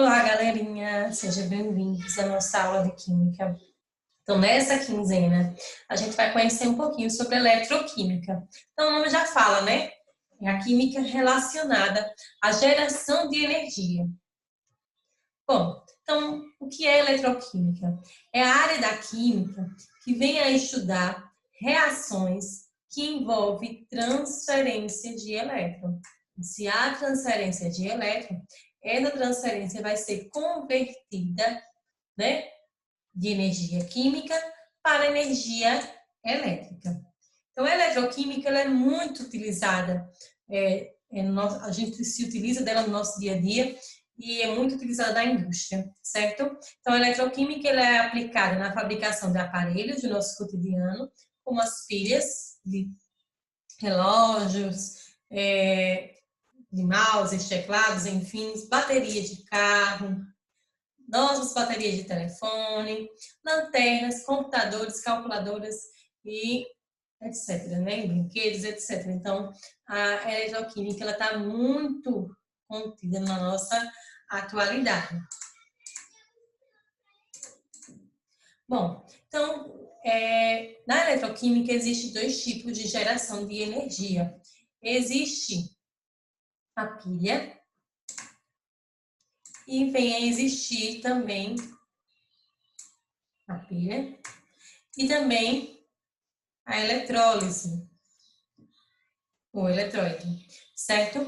Olá, galerinha! Sejam bem-vindos à nossa aula de Química. Então, nessa quinzena, a gente vai conhecer um pouquinho sobre eletroquímica. Então, o nome já fala, né? É a química relacionada à geração de energia. Bom, então, o que é eletroquímica? É a área da química que vem a estudar reações que envolvem transferência de elétron. Se há transferência de elétron, essa transferência vai ser convertida, né, de energia química para energia elétrica. Então, a eletroquímica ela é muito utilizada, a gente se utiliza dela no nosso dia a dia e é muito utilizada na indústria, certo? Então, a eletroquímica ela é aplicada na fabricação de aparelhos do nosso cotidiano, como as pilhas de relógios, de mouses, teclados, enfim, baterias de carro, novas baterias de telefone, lanternas, computadores, calculadoras e etc, né? Brinquedos, etc. Então, a eletroquímica ela está muito contida na nossa atualidade. Bom, então, na eletroquímica existe dois tipos de geração de energia. Existe a pilha e vem a existir também a pilha e também a eletrólise, ou eletrólise, certo?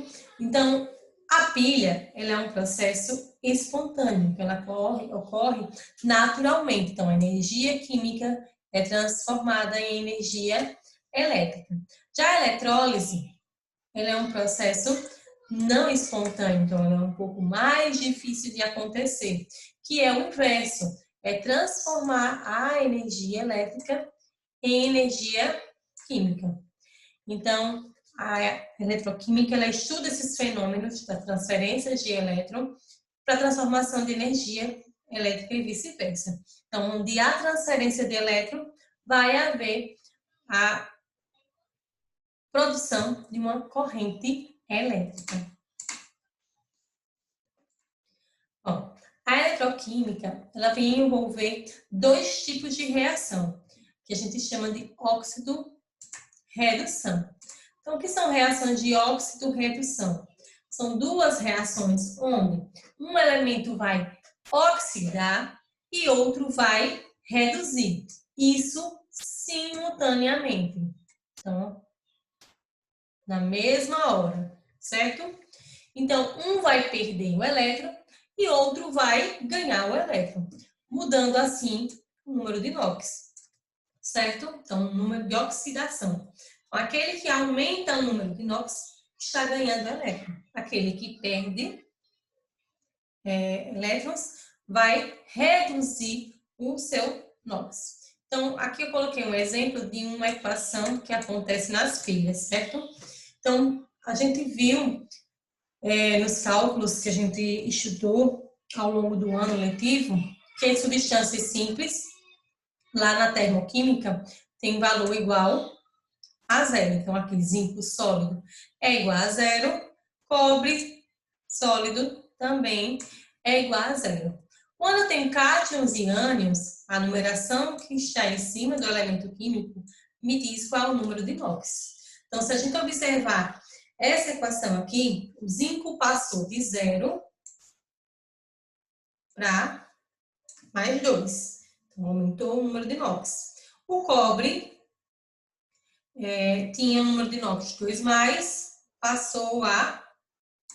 Então, a pilha, ela é um processo espontâneo, que ela ocorre naturalmente. Então, a energia química é transformada em energia elétrica. Já a eletrólise, ela é um processo não espontâneo, então ela é um pouco mais difícil de acontecer, que é o inverso, é transformar a energia elétrica em energia química. Então, a eletroquímica ela estuda esses fenômenos da transferência de elétron para a transformação de energia elétrica e vice-versa. Então, onde há transferência de elétron, vai haver a produção de uma corrente elétrica. Bom, a eletroquímica ela vem envolver dois tipos de reação, que a gente chama de óxido-redução. Então, o que são reações de óxido-redução? São duas reações onde um elemento vai oxidar e outro vai reduzir. Isso simultaneamente. Então, na mesma hora, certo? Então, um vai perder o elétron e outro vai ganhar o elétron, mudando assim o número de NOx, certo? Então, o número de oxidação. Aquele que aumenta o número de NOx está ganhando elétron. Aquele que perde elétrons vai reduzir o seu NOx. Então, aqui eu coloquei um exemplo de uma equação que acontece nas pilhas, certo? Então, a gente viu nos cálculos que a gente estudou ao longo do ano letivo que as substâncias simples, lá na termoquímica, tem valor igual a zero. Então, aqui, zinco sólido é igual a zero, cobre sólido também é igual a zero. Quando tem cátions e ânions, a numeração que está em cima do elemento químico me diz qual é o número de NOx. Então, se a gente observar essa equação aqui, o zinco passou de 0 para mais 2. Então, aumentou o número de NOx. O cobre tinha um número de NOx 2 mais, passou a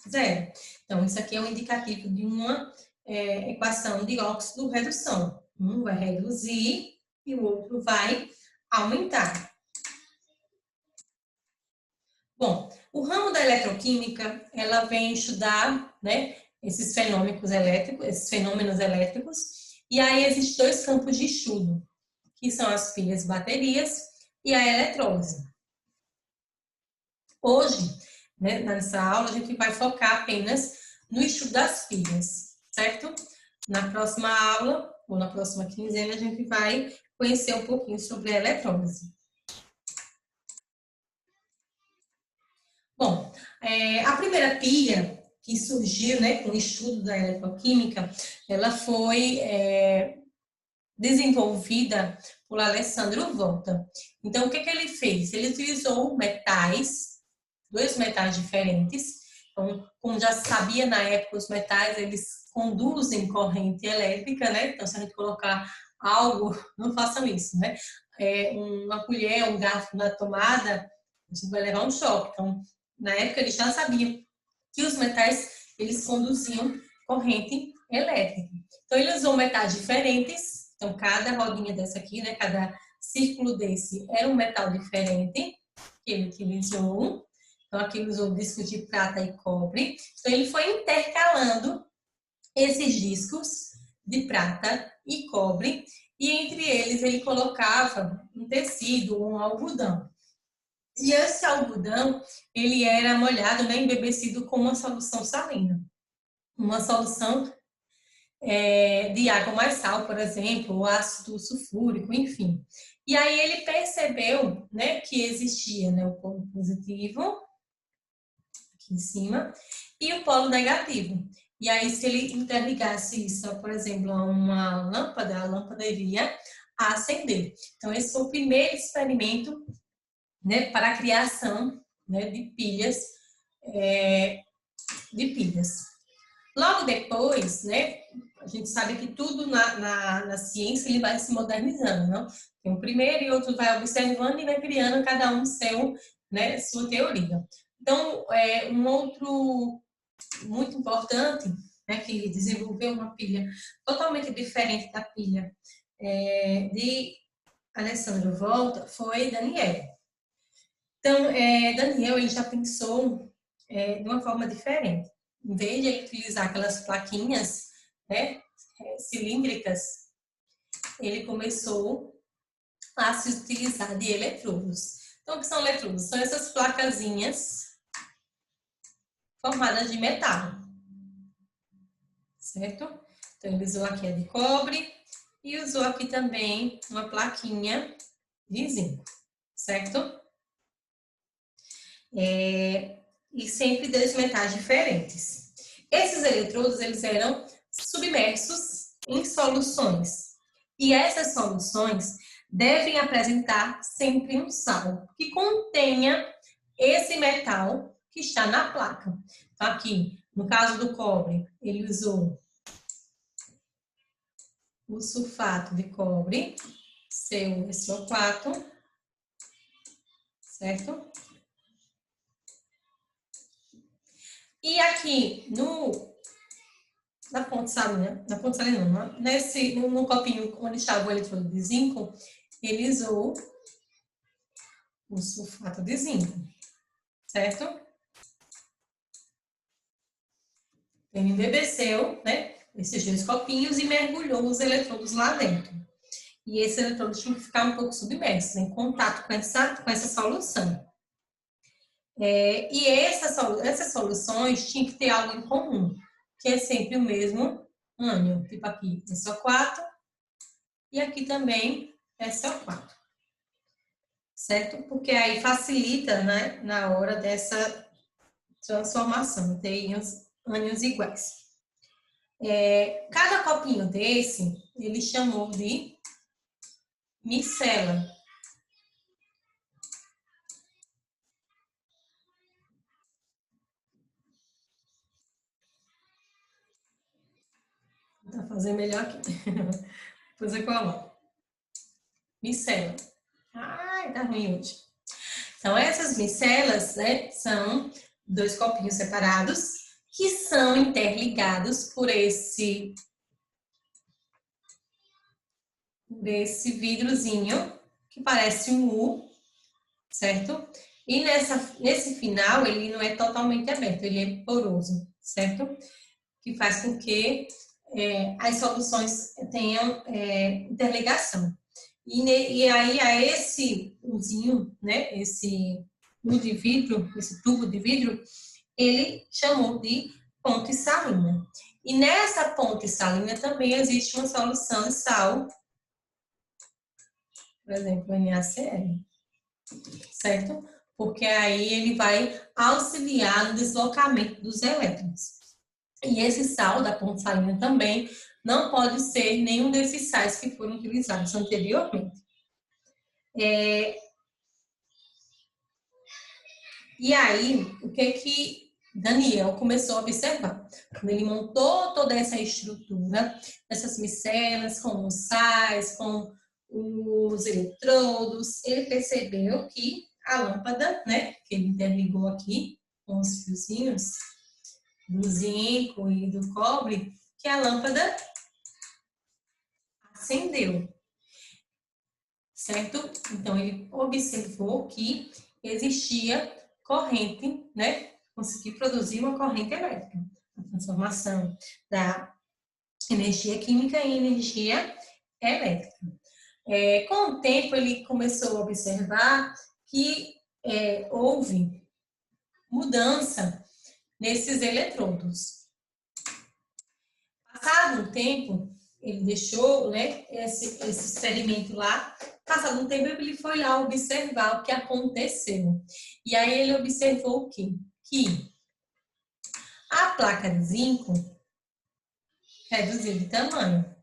0. Então, isso aqui é um indicativo de uma equação de óxido-redução. Um vai reduzir e o outro vai aumentar. Bom, o ramo da eletroquímica, ela vem estudar, né, esses fenômenos elétricos, e aí existem dois campos de estudo, que são as pilhas baterias e a eletrólise. Hoje, né, nessa aula, a gente vai focar apenas no estudo das pilhas, certo? Na próxima aula, ou na próxima quinzena, a gente vai conhecer um pouquinho sobre a eletrólise. Bom, a primeira pilha que surgiu, né, com o estudo da eletroquímica, ela foi desenvolvida por Alessandro Volta. Então, o que ele fez? Ele utilizou metais, dois metais diferentes. Então, como já se sabia na época, os metais, eles conduzem corrente elétrica, né? Então, se a gente colocar algo, não façam isso, né? Uma colher, um garfo na tomada, a gente vai levar um choque. Então, na época, eles já sabiam que os metais, eles conduziam corrente elétrica. Então, ele usou metais diferentes. Então, cada rodinha dessa aqui, né? Cada círculo desse era um metal diferente que ele utilizou. Então, aqui ele usou discos de prata e cobre. Então, ele foi intercalando esses discos de prata e cobre. E entre eles, ele colocava um tecido, um algodão. E esse algodão, ele era molhado, né, embebecido com uma solução salina. Uma solução de água mais sal, por exemplo, o ácido sulfúrico, enfim. E aí ele percebeu, né, que existia, né, o polo positivo, aqui em cima, e o polo negativo. E aí, se ele interligasse isso, por exemplo, a uma lâmpada, a lâmpada iria acender. Então, esse foi o primeiro experimento, né, para a criação, né, de pilhas, Logo depois, né, a gente sabe que tudo na ciência ele vai se modernizando, não? Tem um primeiro e outro vai observando e vai criando cada um né, sua teoria. Então, um outro muito importante, né, que desenvolveu uma pilha totalmente diferente da pilha de Alessandro Volta foi Daniel. Então, Daniel ele já pensou de uma forma diferente. Em vez de utilizar aquelas plaquinhas, né, cilíndricas, ele começou a se utilizar de eletrodos. Então, o que são eletrodos? São essas placazinhas formadas de metal, certo? Então, ele usou aqui a de cobre e usou aqui também uma plaquinha de zinco, certo? E sempre dois metais diferentes. Esses eletrodos, eles eram submersos em soluções. E essas soluções devem apresentar sempre um sal que contenha esse metal que está na placa. Então, aqui, no caso do cobre, ele usou o sulfato de cobre, CuSO4, certo? E aqui na ponte salina não, no copinho onde estava o eletrodo de zinco, ele usou o sulfato de zinco, certo? Ele embebeceu, né, esses dois copinhos e mergulhou os eletrodos lá dentro. E esses eletrodos tinham que ficar um pouco submersos, em contato com essa solução. E essas soluções tinham que ter algo em comum, que é sempre o mesmo ânion. Tipo aqui, SO4 e aqui também SO4. Certo? Porque aí facilita, né, na hora dessa transformação, ter ânions iguais. Cada copinho desse, ele chamou de micela. Vou fazer melhor aqui. Depois eu coloco. Micela. Ai, tá ruim hoje. Então, essas micelas, né, são dois copinhos separados que são interligados por esse vidrozinho que parece um U, certo? E nesse final, ele não é totalmente aberto, ele é poroso, certo? Que faz com que as soluções tenham interligação. E aí, a esse uzinho, né, esse U de vidro, esse tubo de vidro, ele chamou de ponte salina. E nessa ponte salina também existe uma solução de sal, por exemplo, NaCl, certo? Porque aí ele vai auxiliar no deslocamento dos elétrons. E esse sal da ponte salina também não pode ser nenhum desses sais que foram utilizados anteriormente. E aí, o que Daniel começou a observar? Quando ele montou toda essa estrutura, essas micelas com os sais, com os eletrodos, ele percebeu que a lâmpada, né, que ele interligou aqui com os fiozinhos do zinco e do cobre, que a lâmpada acendeu, certo? Então, ele observou que existia corrente, né? Conseguir produzir uma corrente elétrica. A transformação da energia química em energia elétrica. Com o tempo, ele começou a observar que houve mudança nesses eletrodos. Passado um tempo, ele deixou, né, esse experimento lá. Passado um tempo, ele foi lá observar o que aconteceu. E aí ele observou o quê? Que a placa de zinco reduziu de tamanho.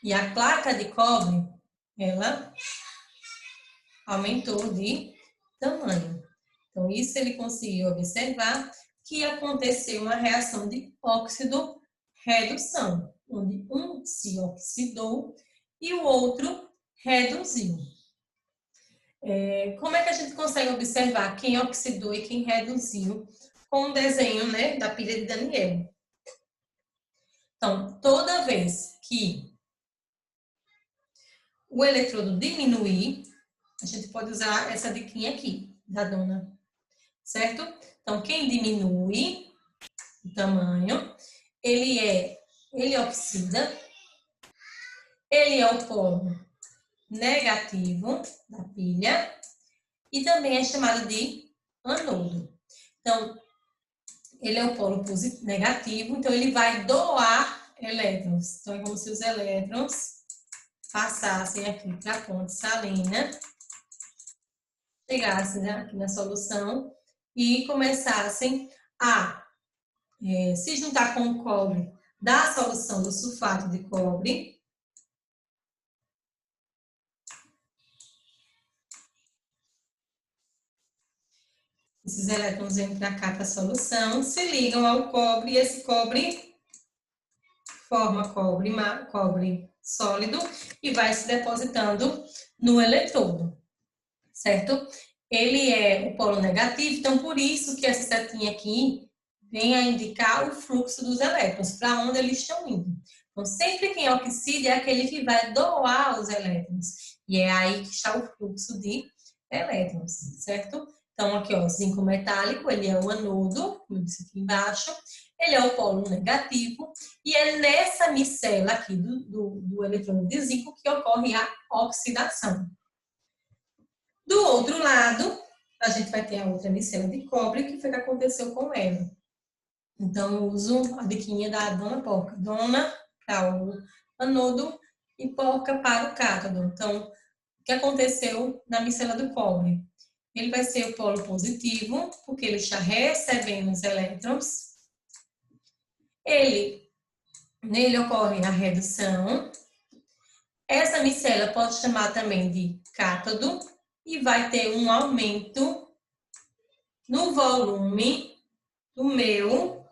E a placa de cobre, ela aumentou de tamanho. Então, isso ele conseguiu observar que aconteceu uma reação de óxido-redução, onde um se oxidou e o outro reduziu. Como é que a gente consegue observar quem oxidou e quem reduziu com o desenho, né, da pilha de Daniel? Então, toda vez que o eletrodo diminuir, a gente pode usar essa diquinha aqui da dona, certo? Então, quem diminui o tamanho, ele oxida, ele é o polo negativo da pilha e também é chamado de anodo. Então, ele é o polo negativo, então ele vai doar elétrons. Então, é como se os elétrons passassem aqui para a ponte salina, chegassem aqui na solução e começassem a se juntar com o cobre da solução do sulfato de cobre. Esses elétrons vêm para cá para a solução, se ligam ao cobre e esse cobre forma cobre sólido e vai se depositando no eletrodo, certo? Ele é o polo negativo, então por isso que essa setinha aqui vem a indicar o fluxo dos elétrons, para onde eles estão indo. Então, sempre quem oxida é aquele que vai doar os elétrons. E é aí que está o fluxo de elétrons, certo? Então, aqui, ó, zinco metálico, ele é o anodo, como eu disse aqui embaixo. Ele é o polo negativo. E é nessa micela aqui do eletrônio de zinco que ocorre a oxidação. Do outro lado, a gente vai ter a outra micela de cobre, que foi o que aconteceu com ela. Então, eu uso a diquinha da dona porca. Dona para o anodo e porca para o cátodo. Então, o que aconteceu na micela do cobre? Ele vai ser o polo positivo, porque ele está recebendo os elétrons. Nele ocorre a redução. Essa micela pode chamar também de cátodo e vai ter um aumento no volume do meu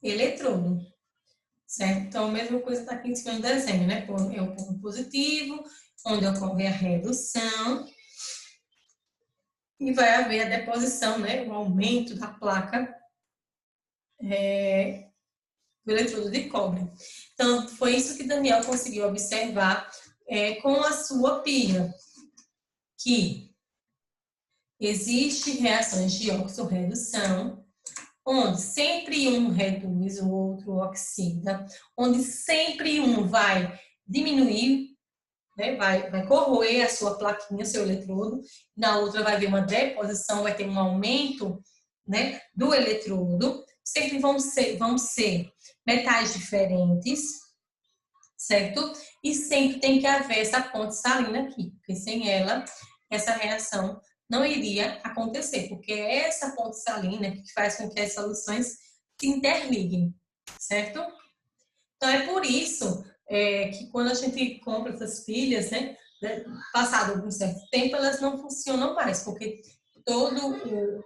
eletrodo, certo? Então, a mesma coisa está aqui em cima do desenho, né? É o ponto positivo, onde ocorre a redução, e vai haver a deposição, né? O aumento da placa do eletrodo de cobre. Então, foi isso que Daniel conseguiu observar com a sua pilha, que existe reações de oxorredução, onde sempre um reduz, o outro oxida, onde sempre um vai diminuir, né, vai corroer a sua plaquinha, seu eletrodo, na outra vai haver uma deposição, vai ter um aumento, né, do eletrodo, sempre vão ser metais diferentes, certo? E sempre tem que haver essa ponte salina aqui, porque sem ela, essa reação não iria acontecer, porque é essa ponte salina que faz com que as soluções se interliguem, certo? Então, é por isso que quando a gente compra essas pilhas, né, passado algum certo tempo, elas não funcionam mais, porque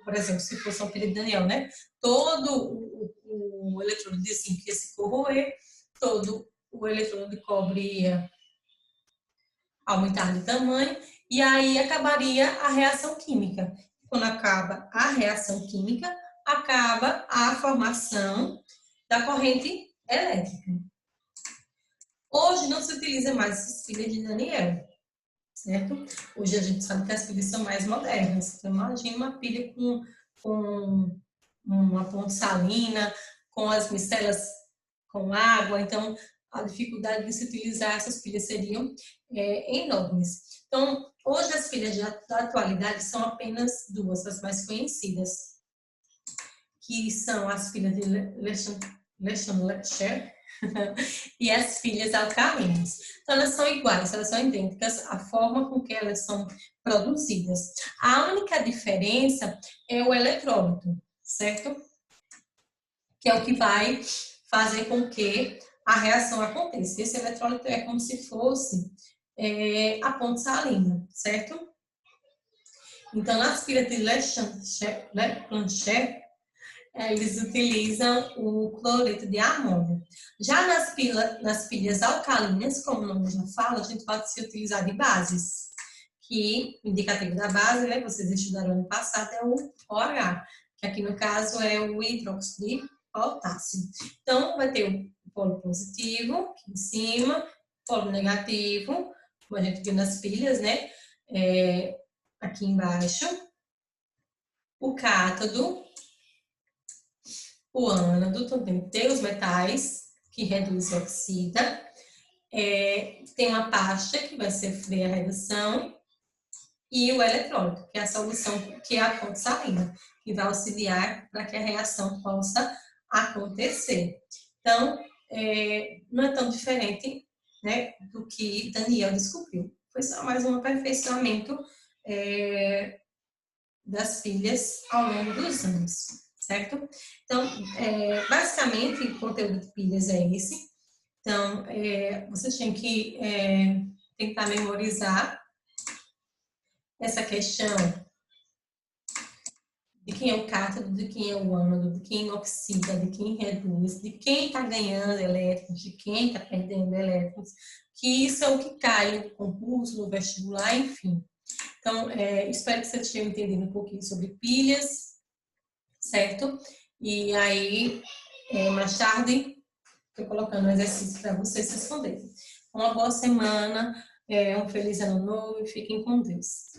por exemplo, se fosse uma pilha de Daniel, né, todo o eletrodo de zinco ia se corroer, todo o eletrodo de cobre ia aumentar de tamanho, e aí acabaria a reação química. Quando acaba a reação química, acaba a formação da corrente elétrica. Hoje não se utiliza mais essas pilhas de Daniel, certo? Hoje a gente sabe que as pilhas são mais modernas. Então, imagina uma pilha com uma ponte salina, com as micelas com água. Então, a dificuldade de se utilizar essas pilhas seriam enormes. Então, hoje as pilhas da atualidade são apenas duas, as mais conhecidas, que são as pilhas de Leschenlecher e as pilhas alcalinas. Então, elas são iguais, elas são idênticas, a forma com que elas são produzidas. A única diferença é o eletrólito, certo? Que é o que vai fazer com que a reação aconteça. Esse eletrólito é como se fosse a ponte salina, certo? Então, nas pilhas de Leschenlecher, eles utilizam o cloreto de amônio. Já nas pilhas alcalinas, como o nome já fala, a gente pode se utilizar de bases, que o indicativo da base, né, vocês estudaram ano passado, é o OH, que aqui no caso é o hidróxido de potássio. Então, vai ter o polo positivo aqui em cima, polo negativo, como a gente viu nas pilhas, né, aqui embaixo, o cátodo, o ânodo, também tem os metais, que reduz e oxida. Tem uma pasta, que vai sofrer a redução, e o eletrólito, que é a solução, que é a ponte salina, que vai auxiliar para que a reação possa acontecer. Então, não é tão diferente, né, do que Daniel descobriu. Foi só mais um aperfeiçoamento das pilhas ao longo dos anos, certo? Então, basicamente, o conteúdo de pilhas é esse. Então, vocês têm que tentar memorizar essa questão de quem é o cátodo, de quem é o ânodo, de quem oxida, de quem reduz, de quem está ganhando elétrons, de quem está perdendo elétrons, que isso é o que cai no concurso, no vestibular, enfim. Então, espero que vocês tenham entendido um pouquinho sobre pilhas, certo? E aí, mais tarde, estou colocando um exercício para vocês responderem. Uma boa semana, um feliz ano novo e fiquem com Deus.